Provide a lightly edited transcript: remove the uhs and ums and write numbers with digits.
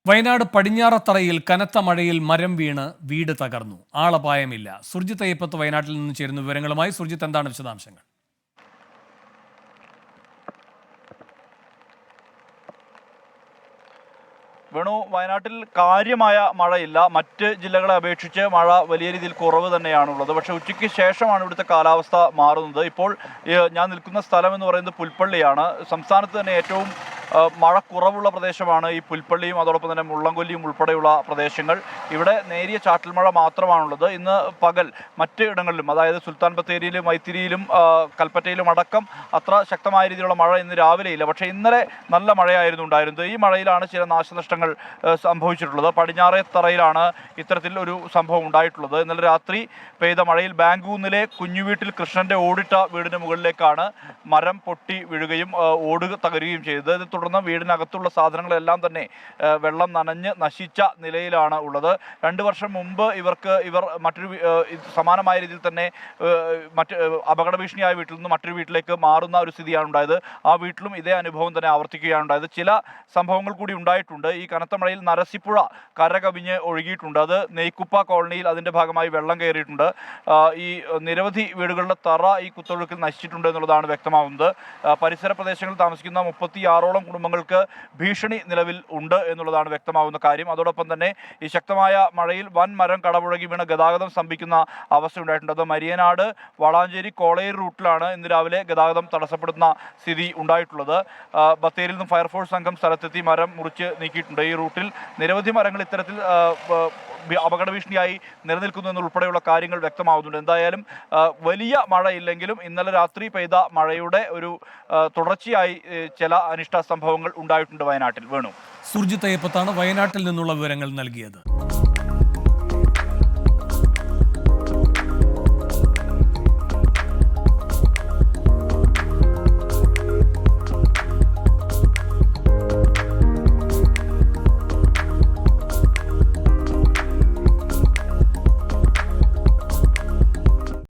വയനാട് പടിഞ്ഞാറത്തറയിൽ കനത്ത മഴയിൽ മരം വീണ് വീട് തകർന്നു. ആളപായമില്ല. സുർജിത്ത് അയ്യപ്പത്ത് വയനാട്ടിൽ നിന്ന് ചേരുന്ന വിവരങ്ങളുമായി. സുർജിത്ത്, എന്താണ് വിശദാംശങ്ങൾ? വേണു, വയനാട്ടിൽ കാര്യമായ മഴയില്ല. മറ്റ് ജില്ലകളെ അപേക്ഷിച്ച് മഴ വലിയ രീതിയിൽ കുറവ് തന്നെയാണുള്ളത്. പക്ഷേ ഉച്ചയ്ക്ക് ശേഷമാണ് ഇവിടുത്തെ കാലാവസ്ഥ മാറുന്നത്. ഇപ്പോൾ ഞാൻ നിൽക്കുന്ന സ്ഥലം എന്ന് പറയുന്നത് പുൽപ്പള്ളിയാണ്. സംസ്ഥാനത്ത് തന്നെ ഏറ്റവും മഴ കുറവുള്ള പ്രദേശമാണ് ഈ പുൽപ്പള്ളിയും അതോടൊപ്പം തന്നെ മുള്ളംകൊല്ലിയും ഉൾപ്പെടെയുള്ള പ്രദേശങ്ങൾ. ഇവിടെ നേരിയ ചാറ്റൽ മഴ മാത്രമാണുള്ളത്. ഇന്ന് പകൽ മറ്റ് ഇടങ്ങളിലും, അതായത് സുൽത്താൻ ബത്തേരിയിലും മൈത്തിരിയിലും കൽപ്പറ്റയിലും അടക്കം അത്ര ശക്തമായ രീതിയിലുള്ള മഴ ഇന്ന് രാവിലെ ഇല്ല. പക്ഷേ ഇന്നലെ നല്ല മഴയായിരുന്നു ഉണ്ടായിരുന്നത്. ഈ മഴയിലാണ് ചില നാശനഷ്ടങ്ങൾ സംഭവിച്ചിട്ടുള്ളത്. പടിഞ്ഞാറേത്തറയിലാണ് ഇത്തരത്തിൽ ഒരു സംഭവം ഉണ്ടായിട്ടുള്ളത്. ഇന്നലെ രാത്രി പെയ്ത മഴയിൽ ബാങ്കൂന്നിലെ കുഞ്ഞുവീട്ടിൽ കൃഷ്ണന്റെ ഓടിട്ട വീടിന് മുകളിലേക്കാണ് മരം പൊട്ടി വീഴുകയും ഓട് തകരുകയും ചെയ്തത്. തുടർന്ന് വീടിനകത്തുള്ള സാധനങ്ങളെല്ലാം തന്നെ വെള്ളം നനഞ്ഞ് നശിച്ച നിലയിലാണ് ഉള്ളത്. 2 വർഷം മുമ്പ് ഇവർ മറ്റൊരു സമാനമായ രീതിയിൽ തന്നെ അപകട ഭീഷണിയായ വീട്ടിൽ നിന്ന് മറ്റൊരു വീട്ടിലേക്ക് മാറുന്ന ഒരു സ്ഥിതിയാണ് ഉണ്ടായത്. ആ വീട്ടിലും ഇതേ അനുഭവം തന്നെ ആവർത്തിക്കുകയാണ് ഉണ്ടായത്. ചില സംഭവങ്ങൾ കൂടി ഉണ്ടായിട്ടുണ്ട്. ഈ കനത്ത മഴയിൽ നരസിപ്പുഴ കരകവിഞ്ഞ് ഒഴുകിയിട്ടുണ്ട്. അത് നെയ്ക്കുപ്പ കോളനിയിൽ അതിൻ്റെ ഭാഗമായി വെള്ളം കയറിയിട്ടുണ്ട്. ഈ നിരവധി വീടുകളുടെ തറ ഈ കുത്തൊഴുക്കിൽ നശിച്ചിട്ടുണ്ട് എന്നുള്ളതാണ് വ്യക്തമാവുന്നത്. പരിസര പ്രദേശങ്ങളിൽ താമസിക്കുന്ന 36ഓളം കുടുംബങ്ങൾക്ക് ഭീഷണി നിലവിൽ ഉണ്ട് എന്നുള്ളതാണ് വ്യക്തമാകുന്ന കാര്യം. അതോടൊപ്പം തന്നെ ഈ ശക്തമായ മഴയിൽ വൻ മരം കടപുഴകി വീണ് ഗതാഗതം സ്തംഭിക്കുന്ന അവസ്ഥ ഉണ്ടായിട്ടുണ്ട്. അത് മരിയനാട് വളാഞ്ചേരി കോളേർ റൂട്ടിലാണ് ഇന്ന് രാവിലെ ഗതാഗതം തടസ്സപ്പെടുന്ന സ്ഥിതി ഉണ്ടായിട്ടുള്ളത്. ബത്തേരിയിൽ നിന്നും ഫയർഫോഴ്സ് സംഘം സ്ഥലത്തെത്തി മരം മുറിച്ച് നീക്കിയിട്ടുണ്ട്. ഈ റൂട്ടിൽ നിരവധി മരങ്ങൾ ഇത്തരത്തിൽ അപകട ഭീഷണിയായി നിലനിൽക്കുന്നു എന്നുൾപ്പെടെയുള്ള കാര്യങ്ങൾ വ്യക്തമാവുന്നുണ്ട്. എന്തായാലും വലിയ മഴയില്ലെങ്കിലും ഇന്നലെ രാത്രി പെയ്ത മഴയുടെ ഒരു തുടർച്ചയായി ചില അനിഷ്ട സംഭവങ്ങൾ ഉണ്ടായിട്ടുണ്ട് വയനാട്ടിൽ. വേണു, സുർജിത്ത് അയ്യപ്പത്താണ് വയനാട്ടിൽ നിന്നുള്ള വിവരങ്ങൾ നൽകിയത്.